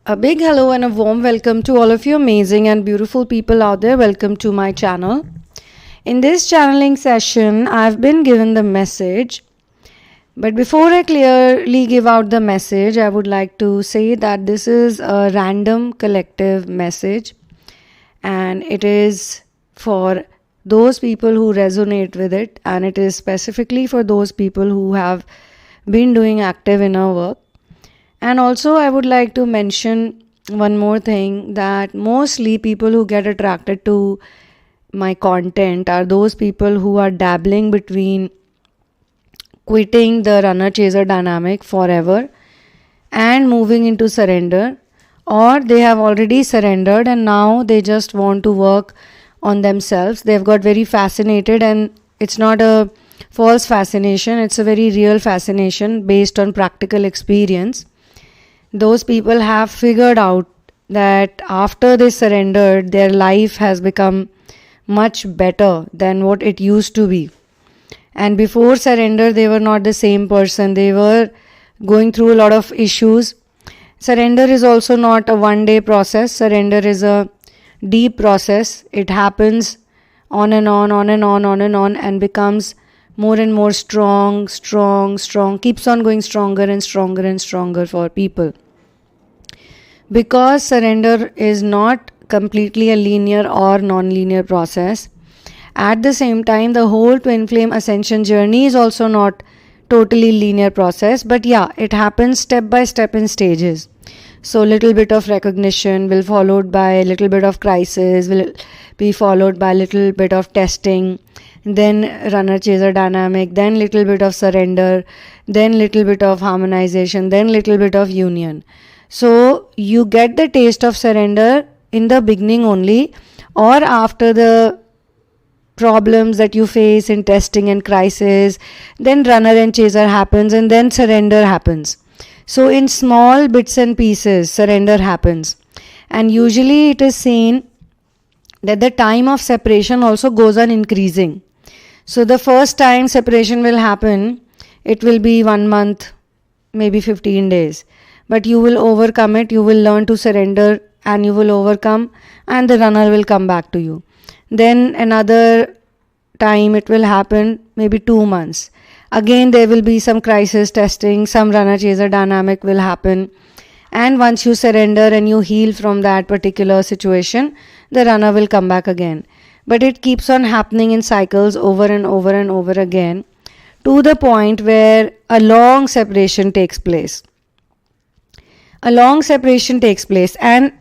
A big hello and a warm welcome to all of you amazing and beautiful people out there. Welcome to my channel. In this channeling session, I've been given the message. But before I clearly give out the message, I would like to say that this is a random collective message and it is for those people who resonate with it, and it is specifically for those people who have been doing active inner work. And also, I would like to mention one more thing, that mostly people who get attracted to my content are those people who are dabbling between quitting the runner chaser dynamic forever and moving into surrender, or they have already surrendered and now they just want to work on themselves. They've got very fascinated, and it's not a false fascination, it's a very real fascination based on practical experience. Those people have figured out that after they surrendered, their life has become much better than what it used to be. And before surrender, they were not the same person. They were going through a lot of issues. Surrender is also not a one-day process. Surrender is a deep process. It happens on and on, and becomes more and more strong, keeps on going stronger and stronger for people. Because surrender is not completely a linear or non-linear process, at the same time, the whole twin flame ascension journey is also not totally linear process, but yeah, it happens step by step in stages. So little bit of recognition will followed by a little bit of crisis, will be followed by a little bit of testing, then runner chaser dynamic, then little bit of surrender, then little bit of harmonization, then little bit of union. So you get the taste of surrender in the beginning only, or after the problems that you face in testing and crisis, then runner and chaser happens, and then surrender happens. So in small bits and pieces, surrender happens. And usually it is seen that the time of separation also goes on increasing. So the first time separation will happen, it will be 1 month, maybe 15 days. But you will overcome it, you will learn to surrender and you will overcome, and the runner will come back to you. Then another time it will happen, maybe 2 months. Again there will be some crisis testing, some runner chaser dynamic will happen, and once you surrender and you heal from that particular situation, the runner will come back again. But it keeps on happening in cycles over and over again, to the point where a long separation takes place. A long separation takes place, and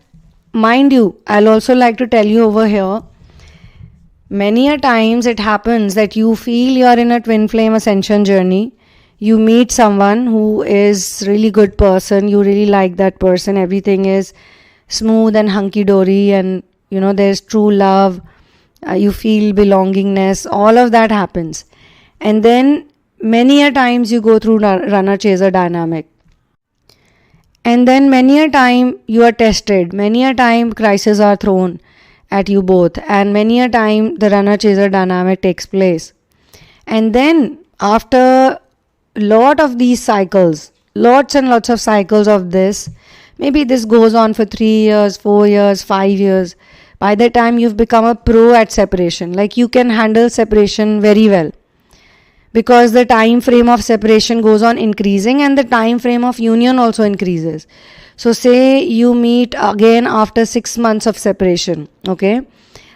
mind you, I'll also like to tell you over here, many a times it happens that you feel you are in a twin flame ascension journey. You meet someone who is really good person, you really like that person, everything is smooth and hunky-dory, and there's true love, you feel belongingness, all of that happens. And then many a times you go through runner chaser dynamic. And then many a time you are tested, many a time crises are thrown at you both, and many a time the runner chaser dynamic takes place. And then after lot of these cycles, lots and lots of cycles of this, maybe this goes on for 3 years, 4 years, 5 years, by the time you've become a pro at separation, like you can handle separation very well, because the time frame of separation goes on increasing and the time frame of union also increases. So say you meet again after 6 months of separation, okay?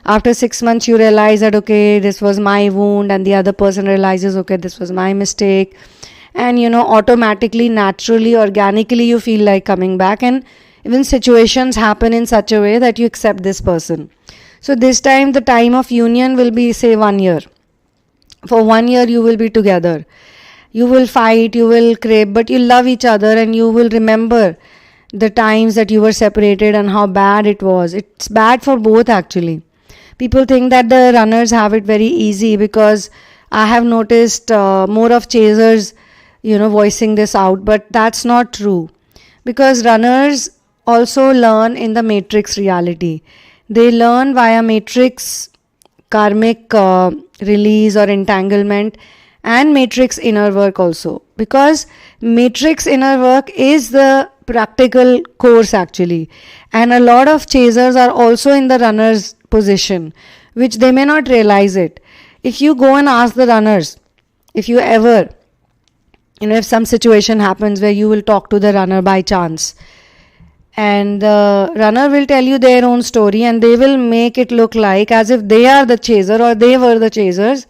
After 6 months you realize that, okay, this was my wound, and the other person realizes, okay, this was my mistake. And automatically, naturally, organically you feel like coming back, and even situations happen in such a way that you accept this person. So this time the time of union will be, say, 1 year. For 1 year you will be together. You will fight, you will crave, but you love each other, and you will remember the times that you were separated and how bad it was. It's bad for both actually. People think that the runners have it very easy, because I have noticed more of chasers, voicing this out, but that's not true. Because runners also learn in the matrix reality. They learn via matrix karmic release or entanglement, and matrix inner work also. because matrix inner work is the practical course actually, and a lot of chasers are also in the runner's position, which they may not realize it. If you go and ask the runners, if you ever, if some situation happens where you will talk to the runner by chance, and the runner will tell you their own story, and they will make it look like as if they are the chaser or they were the chasers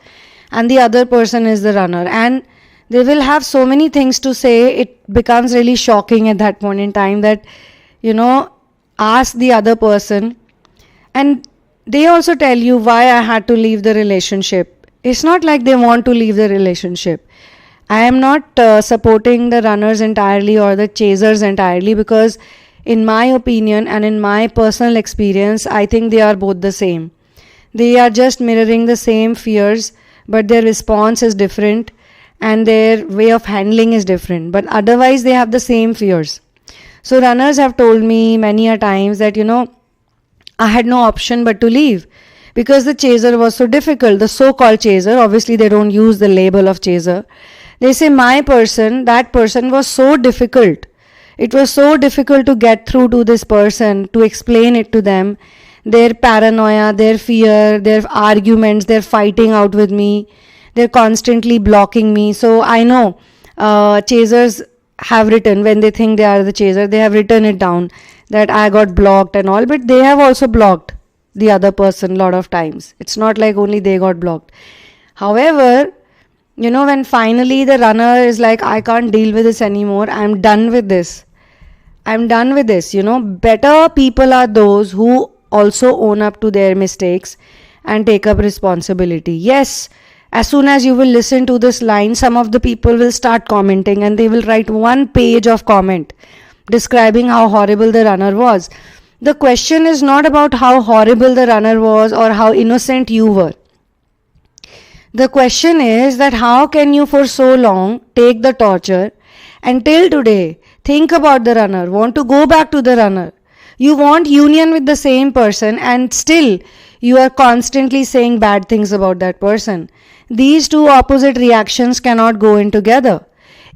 and the other person is the runner, and they will have so many things to say. It becomes really shocking at that point in time that, ask the other person, and they also tell you why I had to leave the relationship. It's not like they want to leave the relationship. I am not supporting the runners entirely or the chasers entirely, because in my opinion and in my personal experience, I think they are both the same. They are just mirroring the same fears, but their response is different and their way of handling is different. But otherwise, they have the same fears. So runners have told me many a times that, I had no option but to leave because the chaser was so difficult. The so-called chaser, obviously they don't use the label of chaser. They say that person was so difficult. It was so difficult to get through to this person, to explain it to them. Their paranoia, their fear, their arguments, they're fighting out with me. They're constantly blocking me. So I know chasers have written, when they think they are the chaser, they have written it down that I got blocked and all, but they have also blocked the other person a lot of times. It's not like only they got blocked. However, when finally the runner is like, I can't deal with this anymore, I'm done with this. Better people are those who also own up to their mistakes and take up responsibility. Yes, as soon as you will listen to this line, some of the people will start commenting and they will write 1 page of comment describing how horrible the runner was. The question is not about how horrible the runner was or how innocent you were. The question is that how can you for so long take the torture and till today think about the runner, want to go back to the runner. You want union with the same person and still you are constantly saying bad things about that person. These two opposite reactions cannot go in together.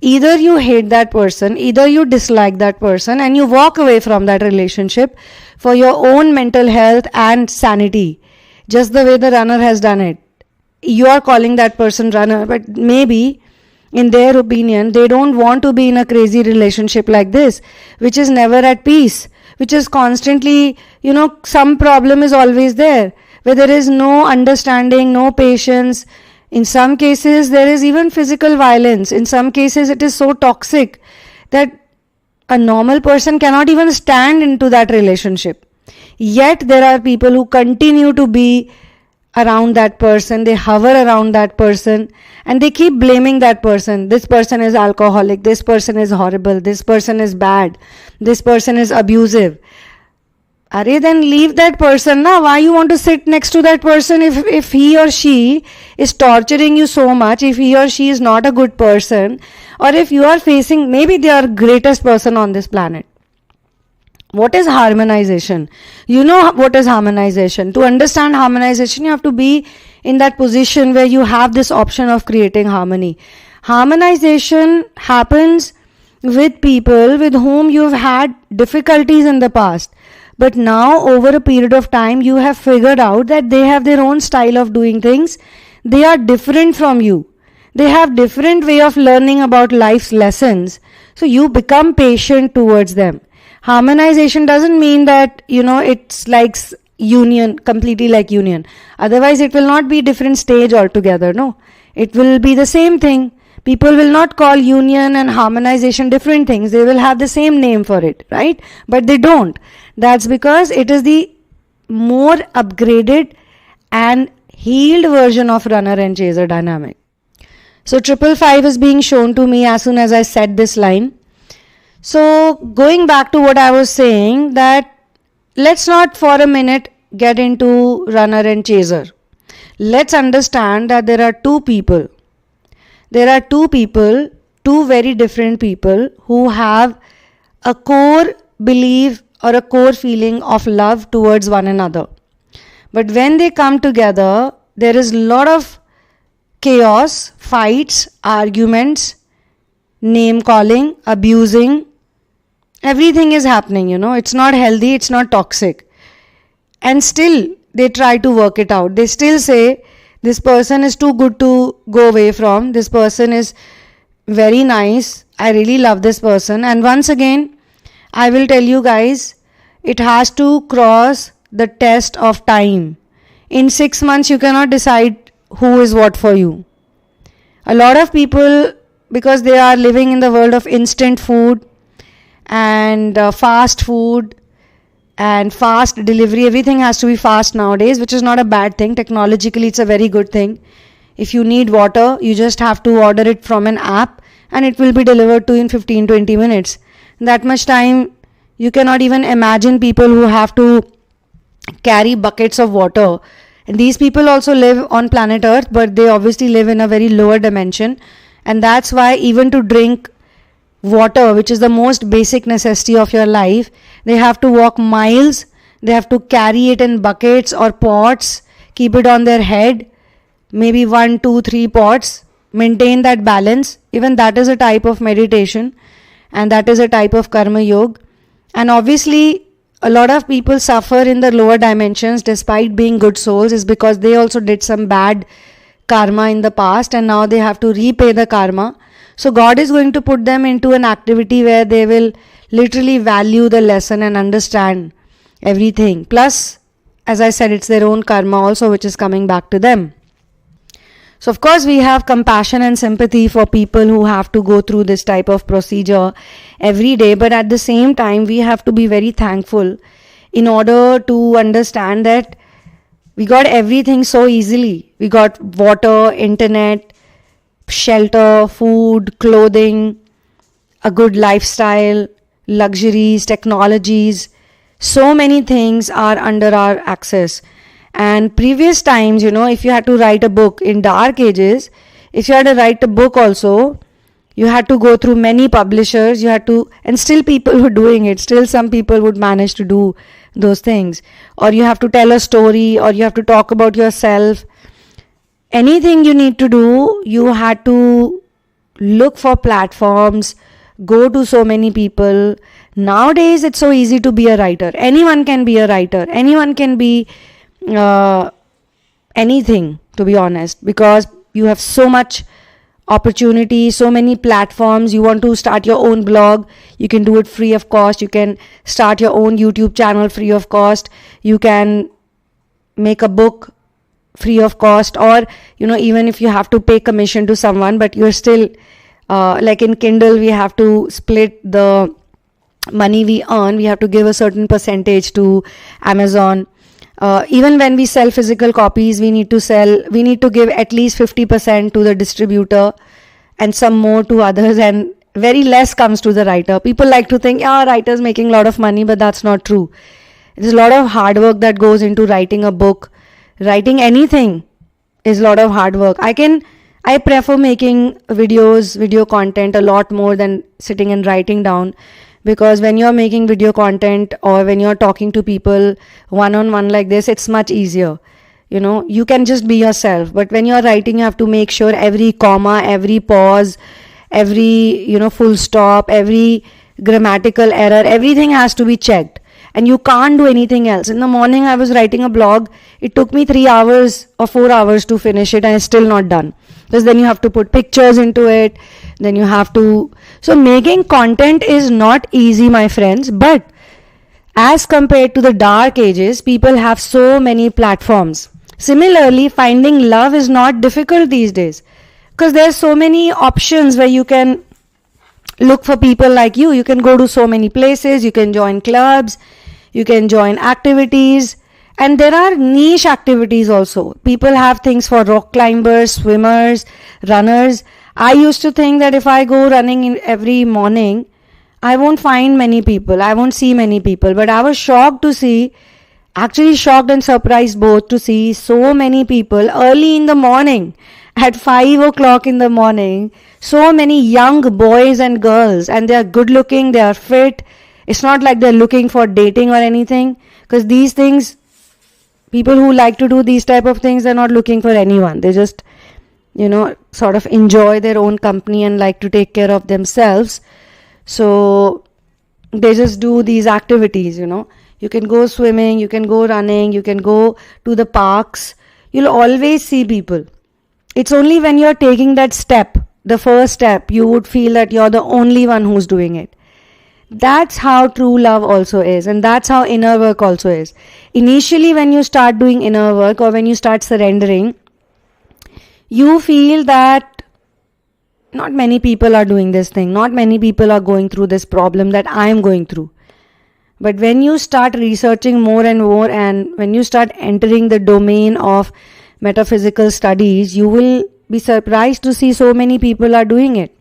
Either you hate that person, either you dislike that person and you walk away from that relationship for your own mental health and sanity, just the way the runner has done it. You are calling that person runner, but maybe in their opinion they don't want to be in a crazy relationship like this, which is never at peace, which is constantly, some problem is always there, where there is no understanding, no patience. In some cases there is even physical violence. In some cases it is so toxic that a normal person cannot even stand into that relationship. Yet there are people who continue to be around that person, they hover around that person and they keep blaming that person. This person is alcoholic, this person is horrible, this person is bad, this person is abusive. Then leave that person now. Why you want to sit next to that person if he or she is torturing you so much, if he or she is not a good person, or if you are facing, maybe they are greatest person on this planet. What is harmonization? You know what is harmonization. To understand harmonization, you have to be in that position where you have this option of creating harmony. Harmonization happens with people with whom you've had difficulties in the past. But now, over a period of time, you have figured out that they have their own style of doing things. They are different from you. They have different way of learning about life's lessons. So you become patient towards them. Harmonization doesn't mean that, it's like union, completely like union. Otherwise, it will not be different stage altogether. No, it will be the same thing. People will not call union and harmonization different things. They will have the same name for it, right? But they don't. That's because it is the more upgraded and healed version of runner and chaser dynamic. So 555 is being shown to me as soon as I said this line. So going back to what I was saying, that let's not for a minute get into runner and chaser. Let's understand that there are two people. There are two people, two very different people who have a core belief or a core feeling of love towards one another. But when they come together, there is a lot of chaos, fights, arguments, name calling, abusing. Everything is happening, It's not healthy, it's not toxic. And still, they try to work it out. They still say, this person is too good to go away from. This person is very nice. I really love this person. And once again, I will tell you guys, it has to cross the test of time. In 6 months, you cannot decide who is what for you. A lot of people, because they are living in the world of instant food and fast food and fast delivery, everything has to be fast nowadays, which is not a bad thing. Technologically, it's a very good thing. If you need water, you just have to order it from an app and it will be delivered to you in 15-20 minutes. That much time, you cannot even imagine people who have to carry buckets of water. And these people also live on planet Earth, but they obviously live in a very lower dimension. And that's why even to drink water, which is the most basic necessity of your life, they have to walk miles. They have to carry it in buckets or pots, keep it on their head, maybe 1, 2, 3 pots, maintain that balance. Even that is a type of meditation, and that is a type of karma yoga. And obviously, a lot of people suffer in the lower dimensions despite being good souls is because they also did some bad karma in the past and now they have to repay the karma. So God is going to put them into an activity where they will literally value the lesson and understand everything. Plus, as I said, it's their own karma also which is coming back to them. So of course we have compassion and sympathy for people who have to go through this type of procedure every day, but at the same time we have to be very thankful in order to understand that we got everything so easily. We got water, internet, shelter, food, clothing, a good lifestyle, luxuries, technologies. So many things are under our access. And previous times, if you had to write a book in dark ages, if you had to write a book also, you had to go through many publishers, and still people were doing it. Still some people would manage to do those things. Or you have to tell a story, or you have to talk about yourself. Anything you need to do, you had to look for platforms, go to so many people. Nowadays, it's so easy to be a writer. Anyone can be a writer. Anyone can be anything, to be honest, because you have so much opportunity, so many platforms. You want to start your own blog, you can do it free of cost. You can start your own YouTube channel free of cost. You can make a book free of cost, or even if you have to pay commission to someone, but you're still like in Kindle, we have to split the money we earn. We have to give a certain percentage to Amazon. Even when we sell physical copies, we need to give at least 50% to the distributor and some more to others, and very less comes to the writer. People like to think, writer's making a lot of money, but that's not true. There's a lot of hard work that goes into writing a book. Writing anything is a lot of hard work. I prefer making video content a lot more than sitting and writing down. Because when you're making video content or when you're talking to people one-on-one like this, it's much easier. You can just be yourself. But when you're writing, you have to make sure every comma, every pause, every, full stop, every grammatical error, everything has to be checked. And you can't do anything else. In the morning, I was writing a blog. It took me 3 hours or 4 hours to finish it and it's still not done. Because then you have to put pictures into it. Then you have to... So making content is not easy, my friends. But as compared to the dark ages, people have so many platforms. Similarly, finding love is not difficult these days. Because there are so many options where you can look for people like you. You can go to so many places. You can join clubs. You can join activities. And there are niche activities also. People have things for rock climbers, swimmers, runners. I used to think that if I go running in every morning, I won't find many people. I won't see many people. But I was shocked and surprised both to see so many people early in the morning, at 5 o'clock in the morning. So many young boys and girls, and they are good looking, they are fit. It's not like they're looking for dating or anything. Because these things... People who like to do these type of things, they're not looking for anyone. They just, sort of enjoy their own company and like to take care of themselves. So they just do these activities, You can go swimming, you can go running, you can go to the parks. You'll always see people. It's only when you're taking that step, the first step, you would feel that you're the only one who's doing it. That's how true love also is, and that's how inner work also is. Initially, when you start doing inner work or when you start surrendering, you feel that not many people are doing this thing, not many people are going through this problem that I am going through. But when you start researching more and more, and when you start entering the domain of metaphysical studies, you will be surprised to see so many people are doing it.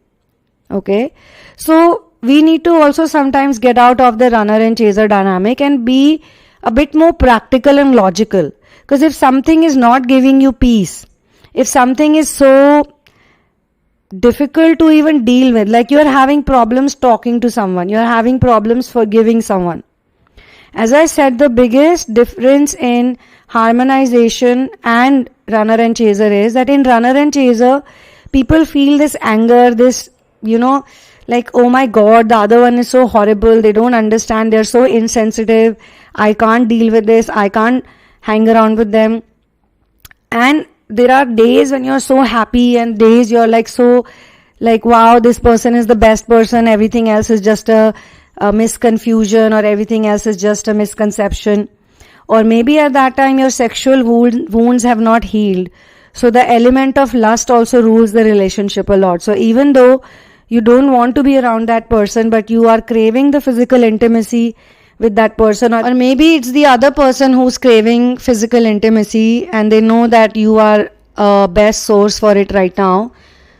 Okay? So we need to also sometimes get out of the runner and chaser dynamic and be a bit more practical and logical. Because if something is not giving you peace, if something is so difficult to even deal with, like you are having problems talking to someone, you are having problems forgiving someone. As I said, the biggest difference in harmonization and runner and chaser is that in runner and chaser, people feel this anger, this, like, oh my god, the other one is so horrible, they don't understand, they're so insensitive, I can't deal with this, I can't hang around with them. And there are days when you're so happy and days you're like so like, wow, this person is the best person, everything else is just a misconfusion, or everything else is just a misconception. Or maybe at that time your sexual wounds have not healed. So the element of lust also rules the relationship a lot. So even though you don't want to be around that person, but you are craving the physical intimacy with that person, or maybe it's the other person who's craving physical intimacy and they know that you are a best source for it right now.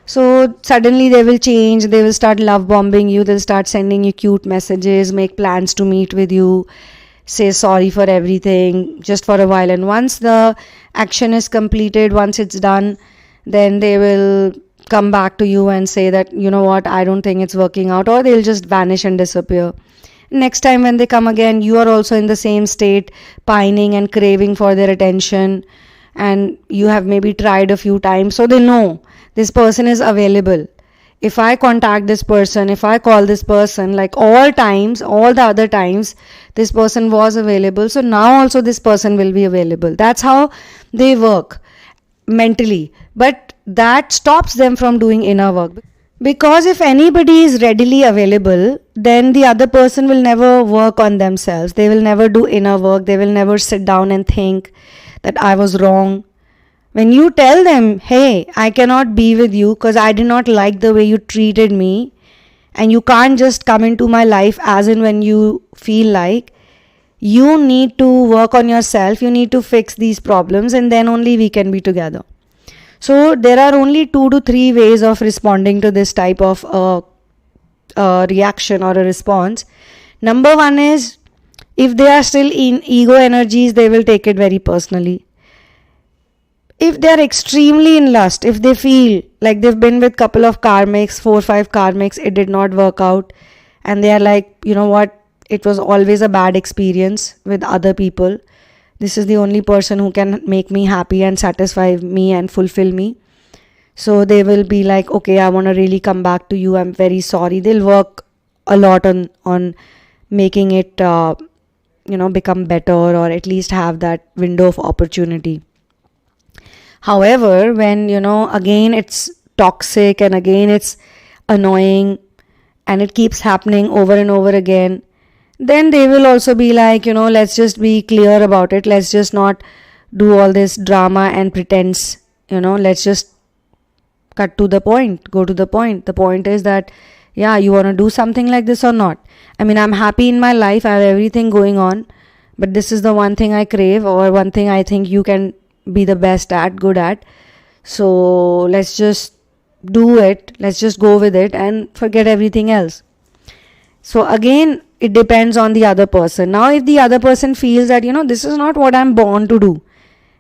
So suddenly they will change, they will start love bombing you, they'll start sending you cute messages, make plans to meet with you, say sorry for everything just for a while. And once the action is completed, once it's done, then they will come back to you and say that, you know what, I don't think it's working out, or they'll just vanish and disappear. Next time when they come again, you are also in the same state, pining and craving for their attention, and you have maybe tried a few times, so they know this person is available. If I contact this person, if I call this person, like all the other times, this person was available, so now also this person will be available. That's how they work mentally. But that stops them from doing inner work. Because if anybody is readily available, then the other person will never work on themselves. They will never do inner work. They will never sit down and think that I was wrong. When you tell them, hey, I cannot be with you because I did not like the way you treated me, and you can't just come into my life as in when you feel like, you need to work on yourself, you need to fix these problems, and then only we can be together. So there are only 2 to 3 ways of responding to this type of reaction or a response. Number 1 is, if they are still in ego energies, they will take it very personally. If they are extremely in lust, if they feel like they've been with couple of karmics, 4 or 5 karmics, it did not work out, and they are like, you know what, it was always a bad experience with other people. This is the only person who can make me happy and satisfy me and fulfill me. So they will be like, okay, I want to really come back to you, I'm very sorry. They'll work a lot on making it become better, or at least have that window of opportunity. However, when again it's toxic and again it's annoying and it keeps happening over and over again, then they will also be like, let's just be clear about it. Let's just not do all this drama and pretense. Let's just cut to the point, go to the point. The point is that, yeah, you want to do something like this or not? I mean, I'm happy in my life, I have everything going on, but this is the one thing I crave, or one thing I think you can be the best at, good at. So let's just do it. Let's just go with it and forget everything else. So again, it depends on the other person. Now, if the other person feels that, this is not what I'm born to do.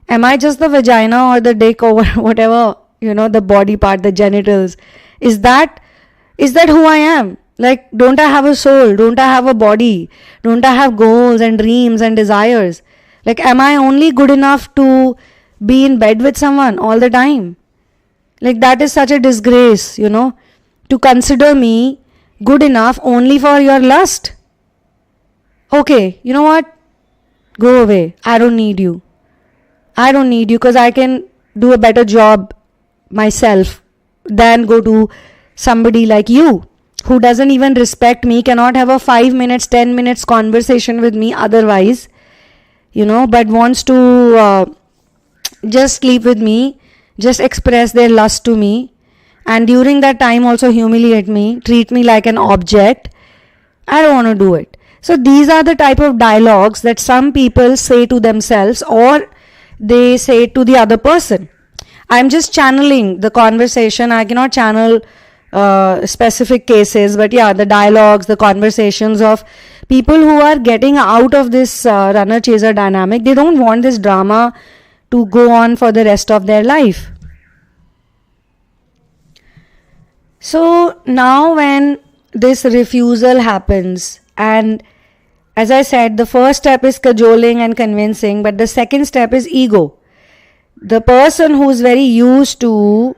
Am I just the vagina or the dick or whatever, the body part, the genitals? Is that who I am? Like, don't I have a soul? Don't I have a body? Don't I have goals and dreams and desires? Like, am I only good enough to be in bed with someone all the time? Like, that is such a disgrace, to consider me good enough only for your lust. Okay, you know what? Go away. I don't need you. I don't need you because I can do a better job myself than go to somebody like you who doesn't even respect me, cannot have a 5 minutes, 10 minutes conversation with me otherwise, but wants to just sleep with me, just express their lust to me, and during that time also humiliate me, treat me like an object. I don't want to do it. So these are the type of dialogues that some people say to themselves, or they say to the other person. I'm just channeling the conversation. I cannot channel specific cases, but yeah, the dialogues, the conversations of people who are getting out of this runner chaser dynamic. They don't want this drama to go on for the rest of their life. So now when this refusal happens, and as I said, the first step is cajoling and convincing, but the second step is ego. The person who is very used to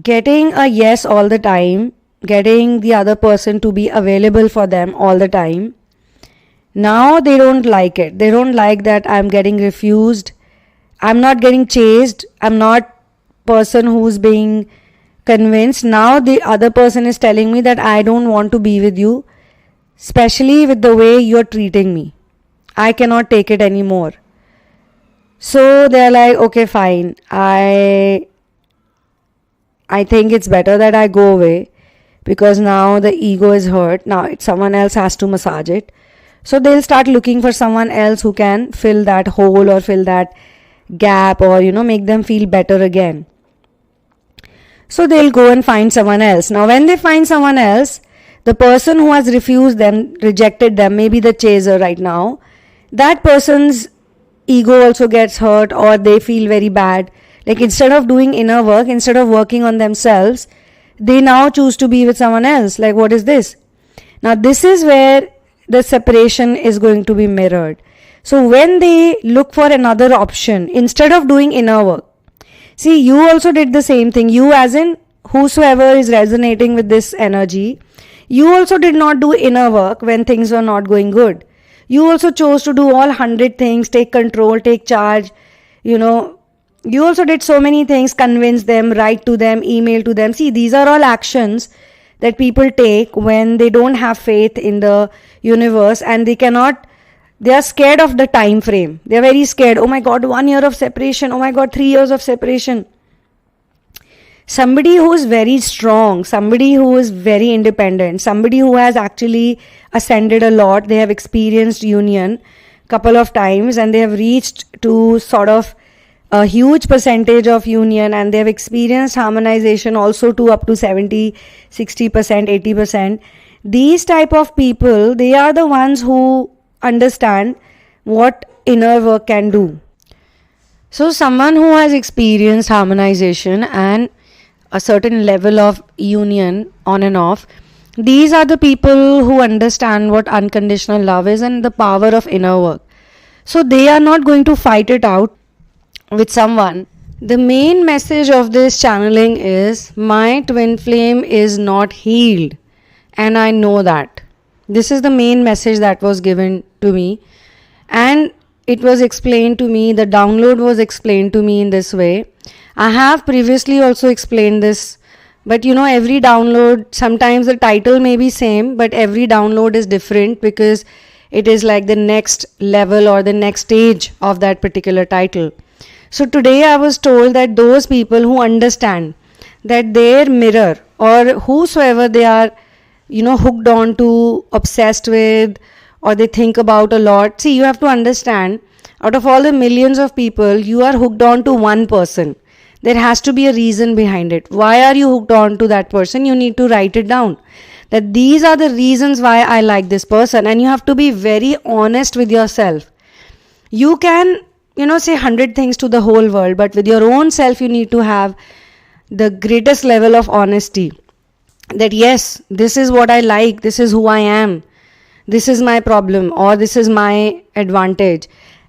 getting a yes all the time, getting the other person to be available for them all the time, now they don't like it. They don't like that I'm getting refused. I'm not getting chased. I'm not person who's being convinced. Now the other person is telling me that I don't want to be with you, especially with the way you're treating me. I cannot take it anymore. So they're like, okay, fine. I think it's better that I go away because now the ego is hurt. Now someone else has to massage it. So they'll start looking for someone else who can fill that hole or fill that gap or, make them feel better again. So they'll go and find someone else. Now when they find someone else, the person who has refused them, rejected them, maybe the chaser right now, that person's ego also gets hurt, or they feel very bad. Like, instead of doing inner work, instead of working on themselves, they now choose to be with someone else. Like, what is this? Now this is where the separation is going to be mirrored. So when they look for another option, instead of doing inner work, see, you also did the same thing. You, as in whosoever is resonating with this energy, you also did not do inner work when things were not going good. You also chose to do all 100 things, take control, take charge. You also did so many things, convince them, write to them, email to them. See, these are all actions that people take when they don't have faith in the universe, and they are scared of the time frame. They are very scared. Oh my God, 1 year of separation. Oh my God, 3 years of separation. Somebody who is very strong, somebody who is very independent, somebody who has actually ascended a lot, they have experienced union couple of times and they have reached to sort of a huge percentage of union, and they have experienced harmonization also to up to 70, 60%, 80%. These type of people, they are the ones who understand what inner work can do. So someone who has experienced harmonization and a certain level of union on and off, these are the people who understand what unconditional love is and the power of inner work. So they are not going to fight it out with someone. The main message of this channeling is, my twin flame is not healed, and I know that. This is the main message that was given to me, and it was explained to me, the download was explained to me in this way. I have previously also explained this, but every download, sometimes the title may be same, but every download is different because it is like the next level or the next stage of that particular title. So today I was told that those people who understand that their mirror, or whosoever they are, hooked on to, obsessed with, or they think about a lot. See, you have to understand, out of all the millions of people, you are hooked on to one person. There has to be a reason behind it. Why are you hooked on to that person? You need to write it down. That these are the reasons why I like this person. And you have to be very honest with yourself. You can, say 100 things to the whole world, but with your own self, you need to have the greatest level of honesty. That yes, this is what I like, this is who I am, this is my problem, or this is my advantage.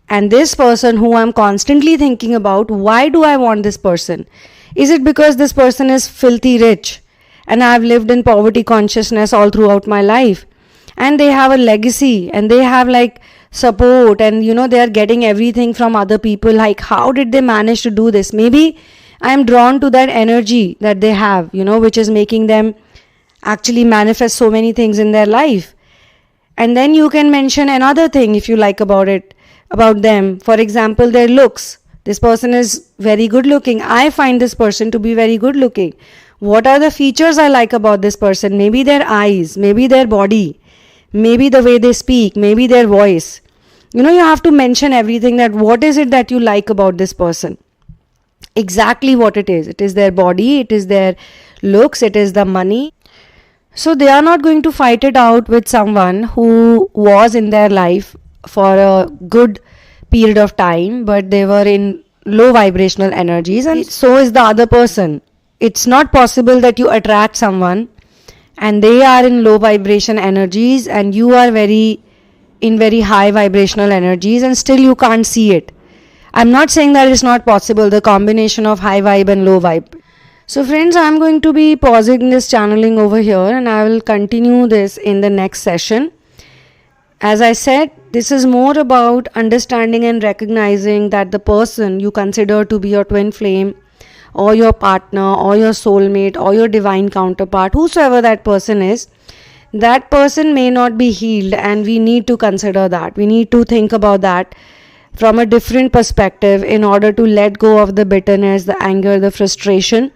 And this person who I'm constantly thinking about, why do I want this person? Is it because this person is filthy rich and I've lived in poverty consciousness all throughout my life, and they have a legacy and they have like support, and they are getting everything from other people? Like, how did they manage to do this? Maybe I'm drawn to that energy that they have, which is making them actually manifest so many things in their life. And then you can mention another thing if you like about them. For example, their looks. This person is very good looking. I find this person to be very good looking. What are the features I like about this person? Maybe their eyes, maybe their body, maybe the way they speak, maybe their voice. You have to mention everything, that what is it that you like about this person. Exactly what it is. It is their body, it is their looks, it is the money. So they are not going to fight it out with someone who was in their life for a good period of time, but they were in low vibrational energies, and so is the other person. It's not possible that you attract someone and they are in low vibration energies and you are in very high vibrational energies, and still you can't see it. I'm not saying that it's not possible, the combination of high vibe and low vibe. So friends, I'm going to be pausing this channeling over here, and I will continue this in the next session. As I said, this is more about understanding and recognizing that the person you consider to be your twin flame, or your partner, or your soulmate, or your divine counterpart, whosoever that person is, that person may not be healed, and we need to consider that. We need to think about that from a different perspective in order to let go of the bitterness, the anger, the frustration,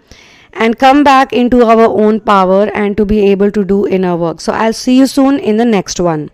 and come back into our own power and to be able to do inner work. So I'll see you soon in the next one.